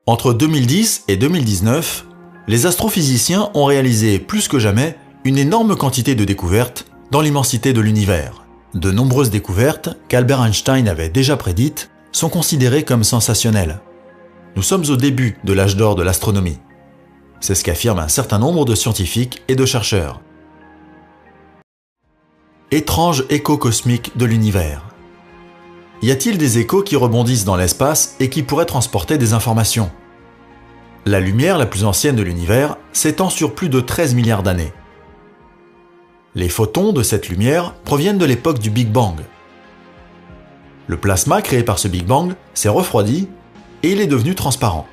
Entre 2010 et 2019, les astrophysiciens ont réalisé plus que jamais une énorme quantité de découvertes dans l'immensité de l'univers. De nombreuses découvertes qu'Albert Einstein avait déjà prédites sont considérées comme sensationnelles. Nous sommes au début de l'âge d'or de l'astronomie. C'est ce qu'affirment un certain nombre de scientifiques et de chercheurs. Étrange écho cosmique de l'univers. Y a-t-il des échos qui rebondissent dans l'espace et qui pourraient transporter des informations ? La lumière la plus ancienne de l'univers s'étend sur plus de 13 milliards d'années. Les photons de cette lumière proviennent de l'époque du Big Bang. Le plasma créé par ce Big Bang s'est refroidi et il est devenu transparent.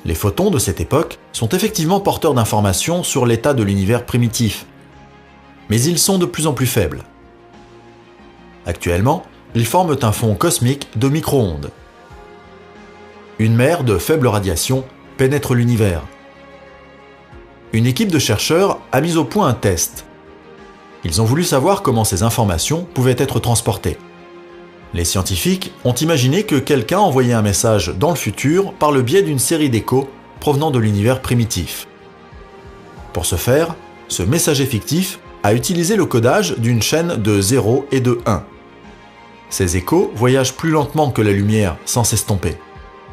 Les photons de cette époque sont effectivement porteurs d'informations sur l'état de l'univers primitif, mais ils sont de plus en plus faibles. Actuellement, ils forment un fond cosmique de micro-ondes. Une mer de faible radiation pénètre l'univers. Une équipe de chercheurs a mis au point un test. Ils ont voulu savoir comment ces informations pouvaient être transportées. Les scientifiques ont imaginé que quelqu'un envoyait un message dans le futur par le biais d'une série d'échos provenant de l'univers primitif. Pour ce faire, ce messager fictif a utilisé le codage d'une chaîne de 0 et de 1. Ces échos voyagent plus lentement que la lumière sans s'estomper.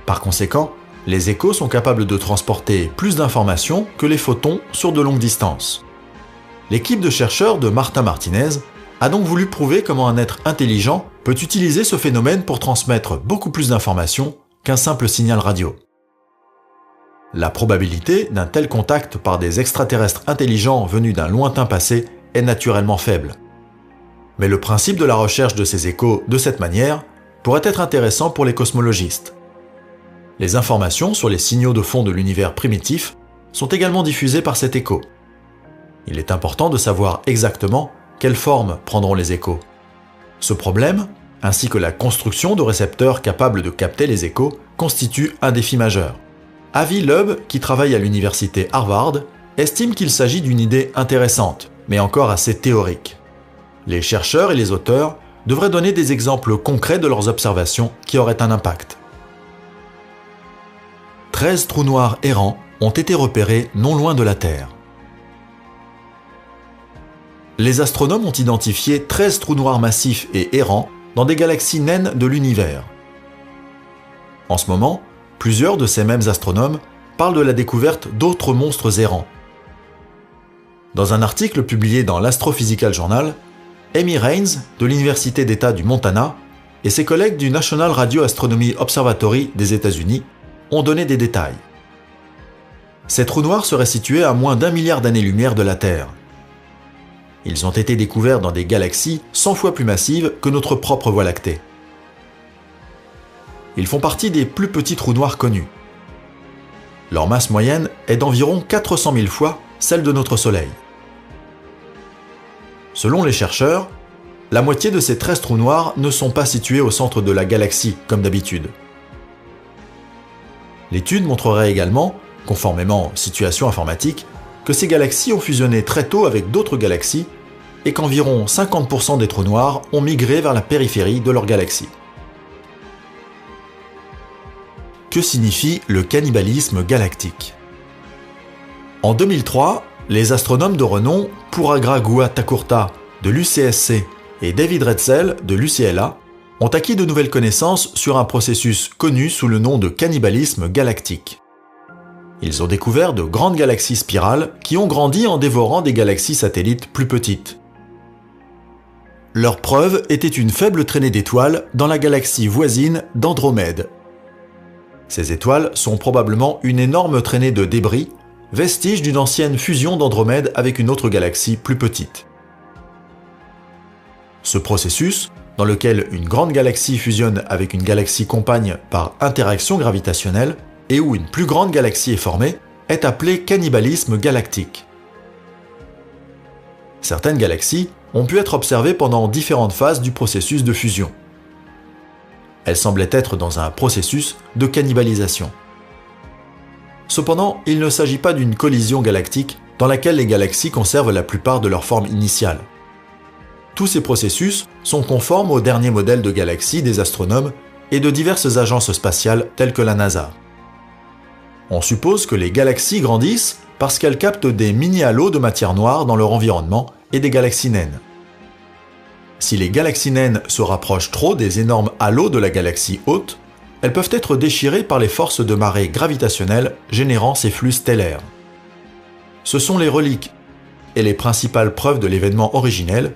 Par conséquent, les échos sont capables de transporter plus d'informations que les photons sur de longues distances. L'équipe de chercheurs de Marta Martinez a donc voulu prouver comment un être intelligent peut utiliser ce phénomène pour transmettre beaucoup plus d'informations qu'un simple signal radio. La probabilité d'un tel contact par des extraterrestres intelligents venus d'un lointain passé est naturellement faible. Mais le principe de la recherche de ces échos de cette manière pourrait être intéressant pour les cosmologistes. Les informations sur les signaux de fond de l'univers primitif sont également diffusées par cet écho. Il est important de savoir exactement quelle forme prendront les échos. Ce problème, ainsi que la construction de récepteurs capables de capter les échos, constitue un défi majeur. Avi Loeb, qui travaille à l'université Harvard, estime qu'il s'agit d'une idée intéressante, mais encore assez théorique. Les chercheurs et les auteurs devraient donner des exemples concrets de leurs observations qui auraient un impact. 13 trous noirs errants ont été repérés non loin de la Terre. Les astronomes ont identifié 13 trous noirs massifs et errants dans des galaxies naines de l'univers. En ce moment, plusieurs de ces mêmes astronomes parlent de la découverte d'autres monstres errants. Dans un article publié dans l'Astrophysical Journal, Amy Raines de l'Université d'État du Montana et ses collègues du National Radio Astronomy Observatory des États-Unis ont donné des détails. Ces trous noirs seraient situés à moins d'1 milliard d'années-lumière de la Terre. Ils ont été découverts dans des galaxies 100 fois plus massives que notre propre Voie lactée. Ils font partie des plus petits trous noirs connus. Leur masse moyenne est d'environ 400 000 fois celle de notre Soleil. Selon les chercheurs, la moitié de ces 13 trous noirs ne sont pas situés au centre de la galaxie, comme d'habitude. L'étude montrerait également, conformément aux situations informatiques, que ces galaxies ont fusionné très tôt avec d'autres galaxies et qu'environ 50% des trous noirs ont migré vers la périphérie de leur galaxie. Que signifie le cannibalisme galactique ? En 2003, les astronomes de renom Puragra Guha-Thakurta de l'UCSC et David Retzel de l'UCLA ont acquis de nouvelles connaissances sur un processus connu sous le nom de cannibalisme galactique. Ils ont découvert de grandes galaxies spirales qui ont grandi en dévorant des galaxies satellites plus petites. Leur preuve était une faible traînée d'étoiles dans la galaxie voisine d'Andromède. Ces étoiles sont probablement une énorme traînée de débris, vestige d'une ancienne fusion d'Andromède avec une autre galaxie plus petite. Ce processus, dans lequel une grande galaxie fusionne avec une galaxie compagne par interaction gravitationnelle et où une plus grande galaxie est formée, est appelé cannibalisme galactique. Certaines galaxies ont pu être observées pendant différentes phases du processus de fusion. Elles semblaient être dans un processus de cannibalisation. Cependant, il ne s'agit pas d'une collision galactique dans laquelle les galaxies conservent la plupart de leur forme initiale. Tous ces processus sont conformes au dernier modèle de galaxie des astronomes et de diverses agences spatiales telles que la NASA. On suppose que les galaxies grandissent parce qu'elles captent des mini-halos de matière noire dans leur environnement et des galaxies naines. Si les galaxies naines se rapprochent trop des énormes halos de la galaxie hôte, elles peuvent être déchirées par les forces de marée gravitationnelles générant ces flux stellaires. Ce sont les reliques et les principales preuves de l'événement originel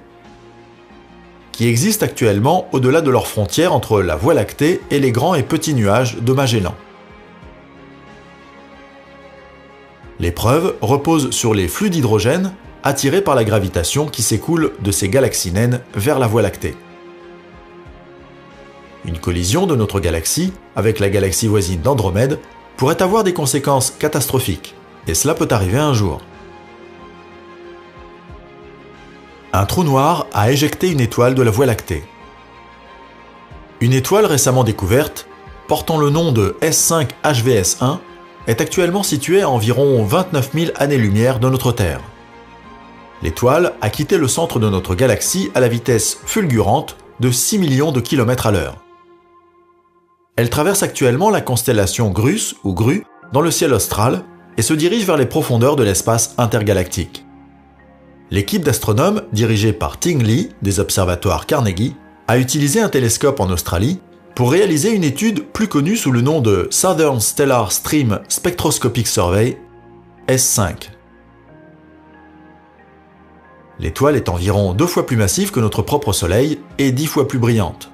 qui existent actuellement au-delà de leurs frontières entre la Voie lactée et les grands et petits nuages de Magellan. Les preuves reposent sur les flux d'hydrogène attirés par la gravitation qui s'écoule de ces galaxies naines vers la Voie lactée. Une collision de notre galaxie avec la galaxie voisine d'Andromède pourrait avoir des conséquences catastrophiques, et cela peut arriver un jour. Un trou noir a éjecté une étoile de la Voie lactée. Une étoile récemment découverte, portant le nom de S5-HVS1, est actuellement située à environ 29 000 années-lumière de notre Terre. L'étoile a quitté le centre de notre galaxie à la vitesse fulgurante de 6 millions de km à l'heure. Elle traverse actuellement la constellation Grus ou Gru dans le ciel austral et se dirige vers les profondeurs de l'espace intergalactique. L'équipe d'astronomes, dirigée par Ting Lee des observatoires Carnegie, a utilisé un télescope en Australie pour réaliser une étude plus connue sous le nom de Southern Stellar Stream Spectroscopic Survey, S5. L'étoile est environ 2 fois plus massive que notre propre Soleil et 10 fois plus brillante.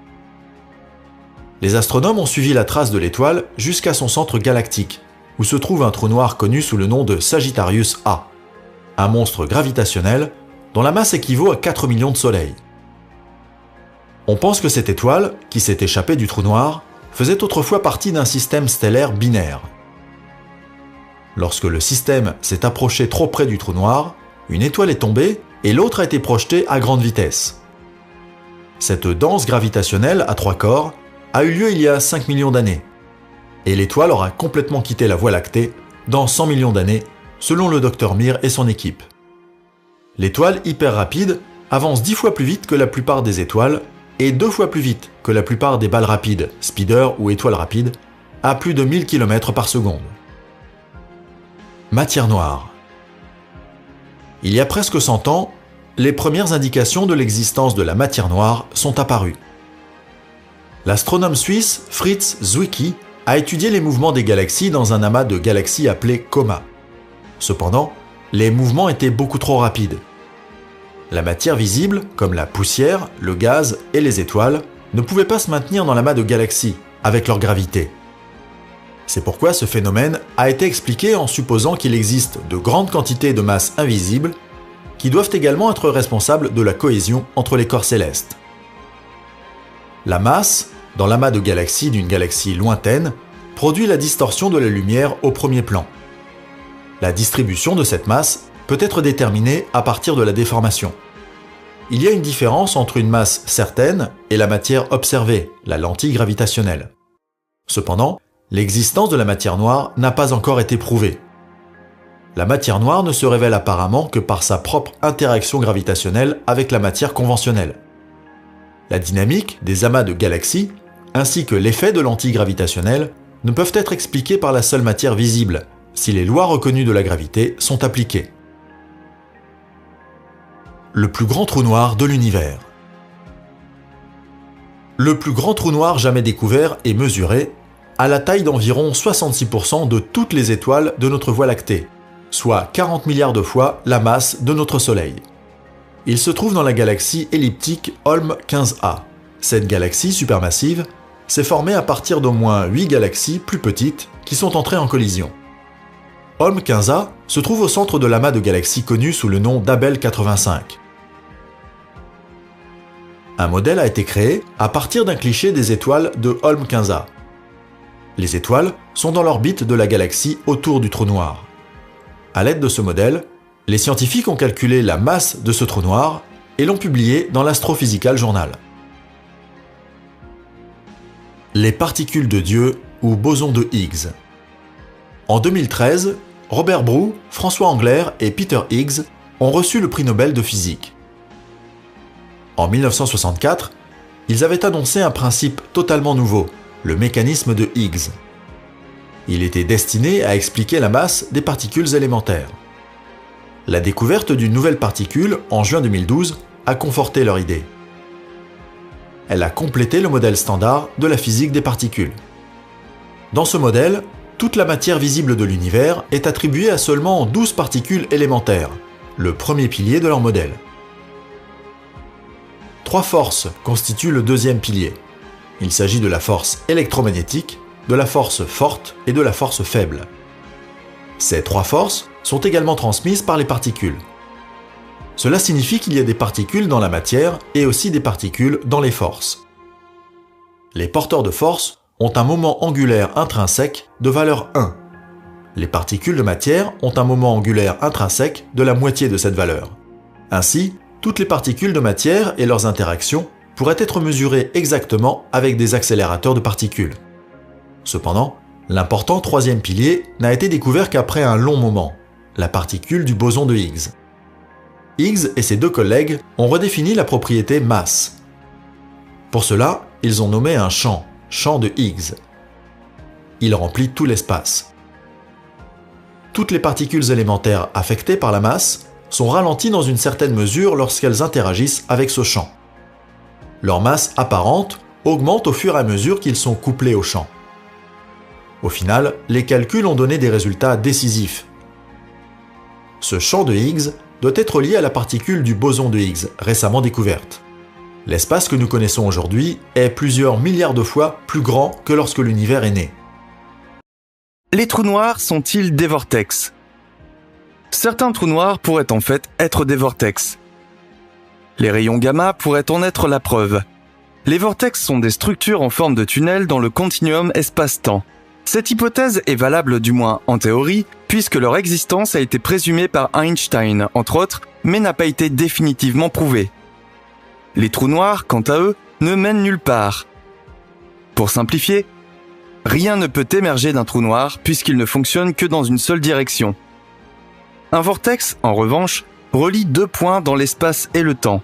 Les astronomes ont suivi la trace de l'étoile jusqu'à son centre galactique, où se trouve un trou noir connu sous le nom de Sagittarius A, un monstre gravitationnel dont la masse équivaut à 4 millions de soleils. On pense que cette étoile, qui s'est échappée du trou noir, faisait autrefois partie d'un système stellaire binaire. Lorsque le système s'est approché trop près du trou noir, une étoile est tombée et l'autre a été projetée à grande vitesse. Cette danse gravitationnelle à 3 corps a eu lieu il y a 5 millions d'années, et l'étoile aura complètement quitté la Voie lactée dans 100 millions d'années, selon le Dr Mir et son équipe. L'étoile hyper rapide avance 10 fois plus vite que la plupart des étoiles et 2 fois plus vite que la plupart des balles rapides, speeders ou étoiles rapides, à plus de 1000 km par seconde. Matière noire. Il y a presque 100 ans, les premières indications de l'existence de la matière noire sont apparues. L'astronome suisse Fritz Zwicky a étudié les mouvements des galaxies dans un amas de galaxies appelé COMA. Cependant, les mouvements étaient beaucoup trop rapides. La matière visible, comme la poussière, le gaz et les étoiles, ne pouvait pas se maintenir dans l'amas de galaxies, avec leur gravité. C'est pourquoi ce phénomène a été expliqué en supposant qu'il existe de grandes quantités de masse invisible qui doivent également être responsables de la cohésion entre les corps célestes. La masse, dans l'amas de galaxies d'une galaxie lointaine, produit la distorsion de la lumière au premier plan. La distribution de cette masse peut être déterminée à partir de la déformation. Il y a une différence entre une masse certaine et la matière observée, la lentille gravitationnelle. Cependant, l'existence de la matière noire n'a pas encore été prouvée. La matière noire ne se révèle apparemment que par sa propre interaction gravitationnelle avec la matière conventionnelle. La dynamique des amas de galaxies, ainsi que l'effet de lentilles gravitationnelles, ne peuvent être expliqués par la seule matière visible, si les lois reconnues de la gravité sont appliquées. Le plus grand trou noir de l'univers. Le plus grand trou noir jamais découvert et mesuré a la taille d'environ 66% de toutes les étoiles de notre Voie lactée, soit 40 milliards de fois la masse de notre Soleil. Il se trouve dans la galaxie elliptique Holm 15A. Cette galaxie supermassive s'est formée à partir d'au moins 8 galaxies plus petites qui sont entrées en collision. Holm 15A se trouve au centre de l'amas de galaxies connu sous le nom d'Abell 85. Un modèle a été créé à partir d'un cliché des étoiles de Holm 15A. Les étoiles sont dans l'orbite de la galaxie autour du trou noir. À l'aide de ce modèle, les scientifiques ont calculé la masse de ce trou noir et l'ont publié dans l'Astrophysical Journal. Les particules de Dieu ou bosons de Higgs. En 2013, Robert Broom, François Engler et Peter Higgs ont reçu le prix Nobel de physique. En 1964, ils avaient annoncé un principe totalement nouveau, le mécanisme de Higgs. Il était destiné à expliquer la masse des particules élémentaires. La découverte d'une nouvelle particule, en juin 2012, a conforté leur idée. Elle a complété le modèle standard de la physique des particules. Dans ce modèle, toute la matière visible de l'univers est attribuée à seulement 12 particules élémentaires, le premier pilier de leur modèle. 3 forces constituent le deuxième pilier. Il s'agit de la force électromagnétique, de la force forte et de la force faible. Ces 3 forces sont également transmises par les particules. Cela signifie qu'il y a des particules dans la matière et aussi des particules dans les forces. Les porteurs de force ont un moment angulaire intrinsèque de valeur 1. Les particules de matière ont un moment angulaire intrinsèque de la moitié de cette valeur. Ainsi, toutes les particules de matière et leurs interactions pourraient être mesurées exactement avec des accélérateurs de particules. Cependant, l'important troisième pilier n'a été découvert qu'après un long moment, la particule du boson de Higgs. Higgs et ses 2 collègues ont redéfini la propriété masse. Pour cela, ils ont nommé un champ de Higgs. Il remplit tout l'espace. Toutes les particules élémentaires affectées par la masse sont ralenties dans une certaine mesure lorsqu'elles interagissent avec ce champ. Leur masse apparente augmente au fur et à mesure qu'ils sont couplés au champ. Au final, les calculs ont donné des résultats décisifs. Ce champ de Higgs doit être lié à la particule du boson de Higgs, récemment découverte. L'espace que nous connaissons aujourd'hui est plusieurs milliards de fois plus grand que lorsque l'univers est né. Les trous noirs sont-ils des vortex ? Certains trous noirs pourraient en fait être des vortex. Les rayons gamma pourraient en être la preuve. Les vortex sont des structures en forme de tunnel dans le continuum espace-temps. Cette hypothèse est valable du moins en théorie, puisque leur existence a été présumée par Einstein, entre autres, mais n'a pas été définitivement prouvée. Les trous noirs, quant à eux, ne mènent nulle part. Pour simplifier, rien ne peut émerger d'un trou noir puisqu'il ne fonctionne que dans une seule direction. Un vortex, en revanche, relie 2 points dans l'espace et le temps.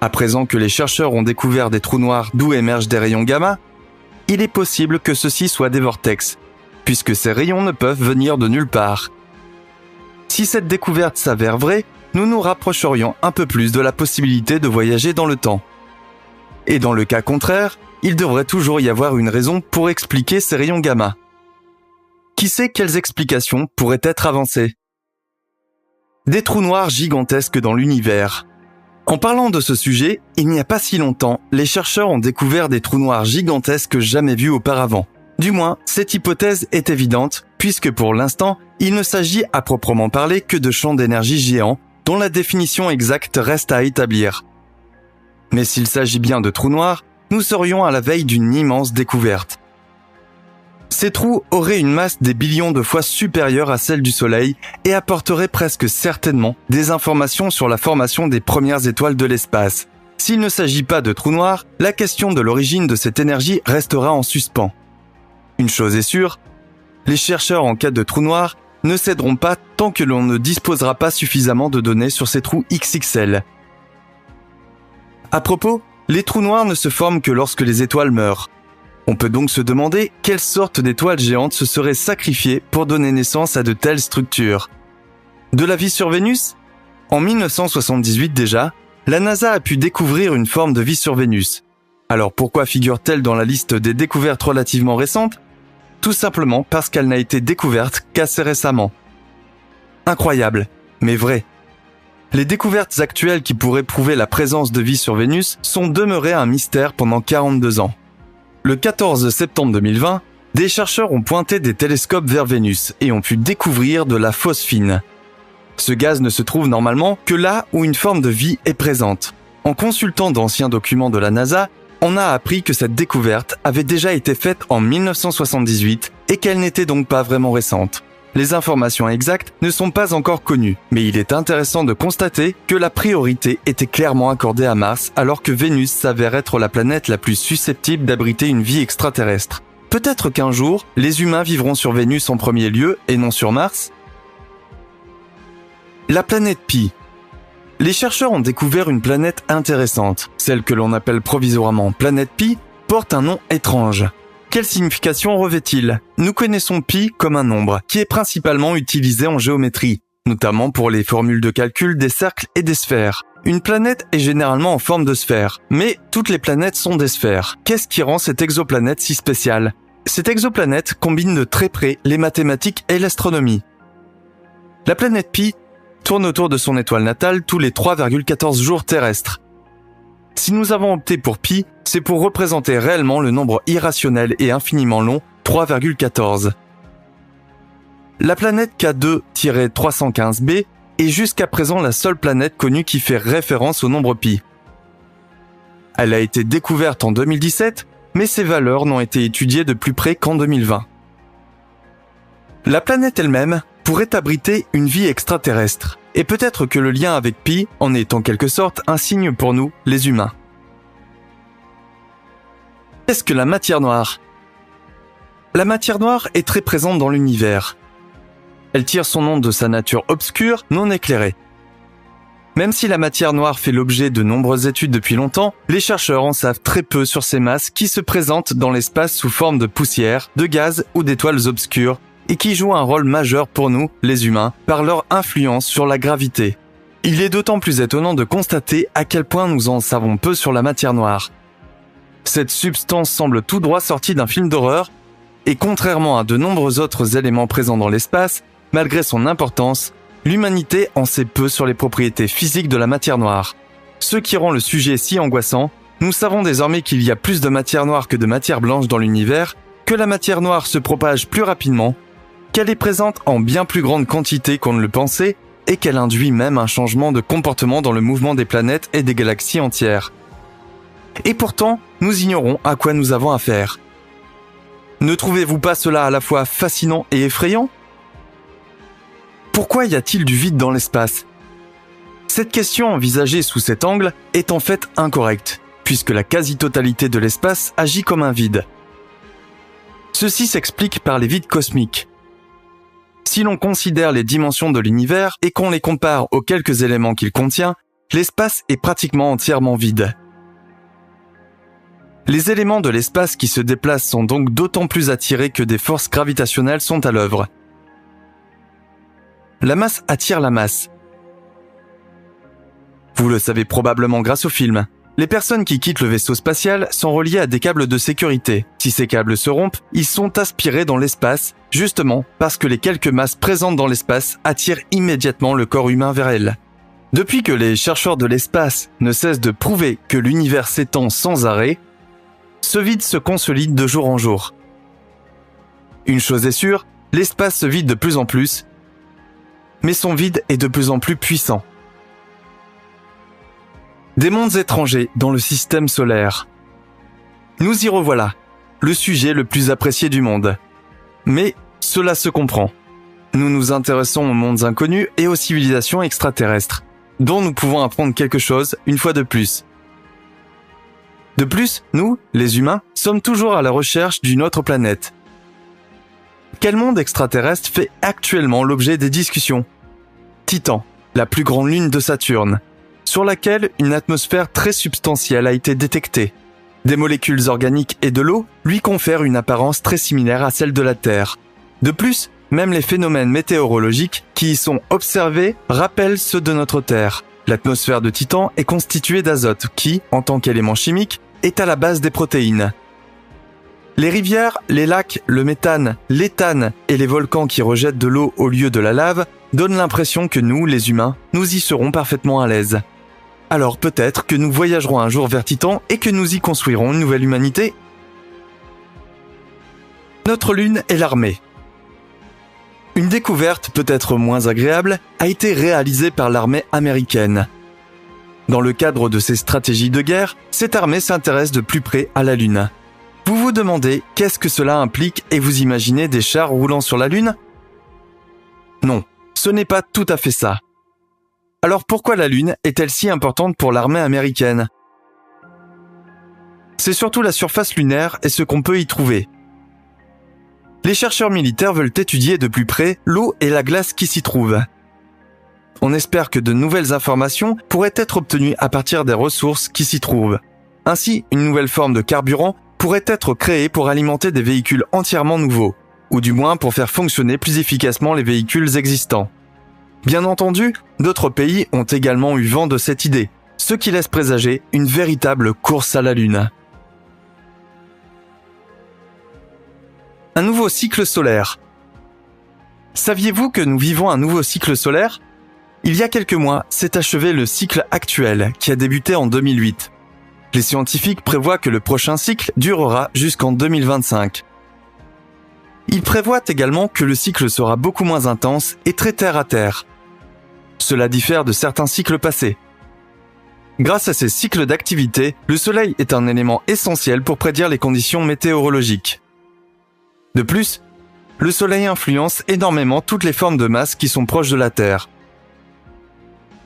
À présent que les chercheurs ont découvert des trous noirs d'où émergent des rayons gamma, il est possible que ceux-ci soient des vortex, puisque ces rayons ne peuvent venir de nulle part. Si cette découverte s'avère vraie, nous nous rapprocherions un peu plus de la possibilité de voyager dans le temps. Et dans le cas contraire, il devrait toujours y avoir une raison pour expliquer ces rayons gamma. Qui sait quelles explications pourraient être avancées ? Des trous noirs gigantesques dans l'univers. En parlant de ce sujet, il n'y a pas si longtemps, les chercheurs ont découvert des trous noirs gigantesques jamais vus auparavant. Du moins, cette hypothèse est évidente, puisque pour l'instant, il ne s'agit à proprement parler que de champs d'énergie géants, dont la définition exacte reste à établir. Mais s'il s'agit bien de trous noirs, nous serions à la veille d'une immense découverte. Ces trous auraient une masse des billions de fois supérieure à celle du Soleil et apporteraient presque certainement des informations sur la formation des premières étoiles de l'espace. S'il ne s'agit pas de trous noirs, la question de l'origine de cette énergie restera en suspens. Une chose est sûre, les chercheurs en quête de trous noirs ne céderont pas tant que l'on ne disposera pas suffisamment de données sur ces trous XXL. À propos, les trous noirs ne se forment que lorsque les étoiles meurent. On peut donc se demander quelle sorte d'étoiles géantes se seraient sacrifiées pour donner naissance à de telles structures. De la vie sur Vénus ? En 1978 déjà, la NASA a pu découvrir une forme de vie sur Vénus. Alors pourquoi figure-t-elle dans la liste des découvertes relativement récentes ? Tout simplement parce qu'elle n'a été découverte qu'assez récemment. Incroyable, mais vrai. Les découvertes actuelles qui pourraient prouver la présence de vie sur Vénus sont demeurées un mystère pendant 42 ans. Le 14 septembre 2020, des chercheurs ont pointé des télescopes vers Vénus et ont pu découvrir de la phosphine. Ce gaz ne se trouve normalement que là où une forme de vie est présente. En consultant d'anciens documents de la NASA, on a appris que cette découverte avait déjà été faite en 1978 et qu'elle n'était donc pas vraiment récente. Les informations exactes ne sont pas encore connues, mais il est intéressant de constater que la priorité était clairement accordée à Mars alors que Vénus s'avère être la planète la plus susceptible d'abriter une vie extraterrestre. Peut-être qu'un jour, les humains vivront sur Vénus en premier lieu et non sur Mars ? La planète Pi. Les chercheurs ont découvert une planète intéressante. Celle que l'on appelle provisoirement planète Pi porte un nom étrange. Quelle signification revêt-il ? Nous connaissons pi comme un nombre, qui est principalement utilisé en géométrie, notamment pour les formules de calcul des cercles et des sphères. Une planète est généralement en forme de sphère, mais toutes les planètes sont des sphères. Qu'est-ce qui rend cette exoplanète si spéciale ? Cette exoplanète combine de très près les mathématiques et l'astronomie. La planète Pi tourne autour de son étoile natale tous les 3,14 jours terrestres. Si nous avons opté pour Pi, c'est pour représenter réellement le nombre irrationnel et infiniment long 3,14. La planète K2-315b est jusqu'à présent la seule planète connue qui fait référence au nombre pi. Elle a été découverte en 2017, mais ses valeurs n'ont été étudiées de plus près qu'en 2020. La planète elle-même pourrait abriter une vie extraterrestre, et peut-être que le lien avec Pi en est en quelque sorte un signe pour nous, les humains. Qu'est-ce que la matière noire ? La matière noire est très présente dans l'univers. Elle tire son nom de sa nature obscure, non éclairée. Même si la matière noire fait l'objet de nombreuses études depuis longtemps, les chercheurs en savent très peu sur ces masses qui se présentent dans l'espace sous forme de poussière, de gaz ou d'étoiles obscures, et qui jouent un rôle majeur pour nous, les humains, par leur influence sur la gravité. Il est d'autant plus étonnant de constater à quel point nous en savons peu sur la matière noire. Cette substance semble tout droit sortie d'un film d'horreur, et contrairement à de nombreux autres éléments présents dans l'espace, malgré son importance, l'humanité en sait peu sur les propriétés physiques de la matière noire. Ce qui rend le sujet si angoissant, nous savons désormais qu'il y a plus de matière noire que de matière blanche dans l'univers, que la matière noire se propage plus rapidement, qu'elle est présente en bien plus grande quantité qu'on ne le pensait, et qu'elle induit même un changement de comportement dans le mouvement des planètes et des galaxies entières. Et pourtant, nous ignorons à quoi nous avons affaire. Ne trouvez-vous pas cela à la fois fascinant et effrayant ? Pourquoi y a-t-il du vide dans l'espace ? Cette question envisagée sous cet angle est en fait incorrecte, puisque la quasi-totalité de l'espace agit comme un vide. Ceci s'explique par les vides cosmiques. Si l'on considère les dimensions de l'univers et qu'on les compare aux quelques éléments qu'il contient, l'espace est pratiquement entièrement vide. Les éléments de l'espace qui se déplacent sont donc d'autant plus attirés que des forces gravitationnelles sont à l'œuvre. La masse attire la masse. Vous le savez probablement grâce au film. Les personnes qui quittent le vaisseau spatial sont reliées à des câbles de sécurité. Si ces câbles se rompent, ils sont aspirés dans l'espace, justement parce que les quelques masses présentes dans l'espace attirent immédiatement le corps humain vers elles. Depuis que les chercheurs de l'espace ne cessent de prouver que l'univers s'étend sans arrêt, ce vide se consolide de jour en jour. Une chose est sûre, l'espace se vide de plus en plus, mais son vide est de plus en plus puissant. Des mondes étrangers dans le système solaire. Nous y revoilà, le sujet le plus apprécié du monde. Mais cela se comprend. Nous nous intéressons aux mondes inconnus et aux civilisations extraterrestres, dont nous pouvons apprendre quelque chose une fois de plus. De plus, nous, les humains, sommes toujours à la recherche d'une autre planète. Quel monde extraterrestre fait actuellement l'objet des discussions ? Titan, la plus grande lune de Saturne, sur laquelle une atmosphère très substantielle a été détectée. Des molécules organiques et de l'eau lui confèrent une apparence très similaire à celle de la Terre. De plus, même les phénomènes météorologiques qui y sont observés rappellent ceux de notre Terre. L'atmosphère de Titan est constituée d'azote qui, en tant qu'élément chimique, est à la base des protéines. Les rivières, les lacs, le méthane, l'éthane et les volcans qui rejettent de l'eau au lieu de la lave donnent l'impression que nous, les humains, nous y serons parfaitement à l'aise. Alors peut-être que nous voyagerons un jour vers Titan et que nous y construirons une nouvelle humanité. Notre lune est l'armée. Une découverte peut-être moins agréable a été réalisée par l'armée américaine. Dans le cadre de ses stratégies de guerre, cette armée s'intéresse de plus près à la Lune. Vous vous demandez qu'est-ce que cela implique et vous imaginez des chars roulant sur la Lune ? Non, ce n'est pas tout à fait ça. Alors pourquoi la Lune est-elle si importante pour l'armée américaine ? C'est surtout la surface lunaire et ce qu'on peut y trouver. Les chercheurs militaires veulent étudier de plus près l'eau et la glace qui s'y trouvent. On espère que de nouvelles informations pourraient être obtenues à partir des ressources qui s'y trouvent. Ainsi, une nouvelle forme de carburant pourrait être créé pour alimenter des véhicules entièrement nouveaux, ou du moins pour faire fonctionner plus efficacement les véhicules existants. Bien entendu, d'autres pays ont également eu vent de cette idée, ce qui laisse présager une véritable course à la Lune. Un nouveau cycle solaire. Saviez-vous que nous vivons un nouveau cycle solaire ? Il y a quelques mois, s'est achevé le cycle actuel, qui a débuté en 2008. Les scientifiques prévoient que le prochain cycle durera jusqu'en 2025. Ils prévoient également que le cycle sera beaucoup moins intense et très terre à terre. Cela diffère de certains cycles passés. Grâce à ces cycles d'activité, le Soleil est un élément essentiel pour prédire les conditions météorologiques. De plus, le Soleil influence énormément toutes les formes de masse qui sont proches de la Terre.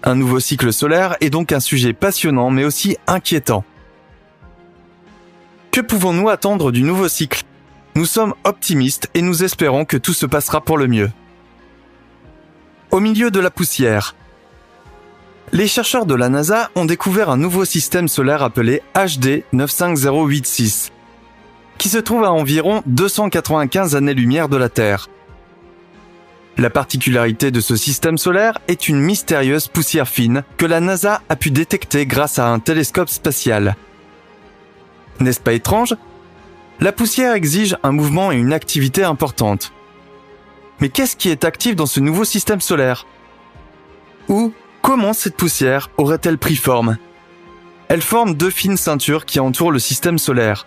Un nouveau cycle solaire est donc un sujet passionnant mais aussi inquiétant. Que pouvons-nous attendre du nouveau cycle ? Nous sommes optimistes et nous espérons que tout se passera pour le mieux. Au milieu de la poussière. Les chercheurs de la NASA ont découvert un nouveau système solaire appelé HD 95086, qui se trouve à environ 295 années-lumière de la Terre. La particularité de ce système solaire est une mystérieuse poussière fine que la NASA a pu détecter grâce à un télescope spatial. N'est-ce pas étrange ? La poussière exige un mouvement et une activité importante. Mais qu'est-ce qui est actif dans ce nouveau système solaire ? Ou comment cette poussière aurait-elle pris forme ? Elle forme deux fines ceintures qui entourent le système solaire.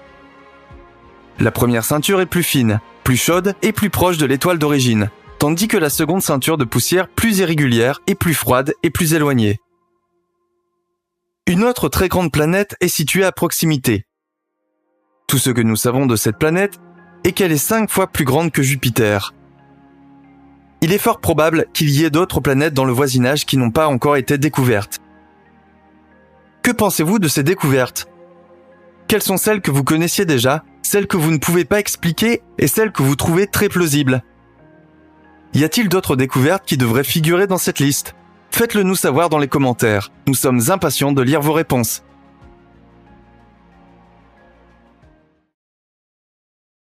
La première ceinture est plus fine, plus chaude et plus proche de l'étoile d'origine, tandis que la seconde ceinture de poussière plus irrégulière et plus froide et plus éloignée. Une autre très grande planète est située à proximité. Tout ce que nous savons de cette planète est qu'elle est 5 fois plus grande que Jupiter. Il est fort probable qu'il y ait d'autres planètes dans le voisinage qui n'ont pas encore été découvertes. Que pensez-vous de ces découvertes ? Quelles sont celles que vous connaissiez déjà, celles que vous ne pouvez pas expliquer et celles que vous trouvez très plausibles ? Y a-t-il d'autres découvertes qui devraient figurer dans cette liste ? Faites-le nous savoir dans les commentaires. Nous sommes impatients de lire vos réponses.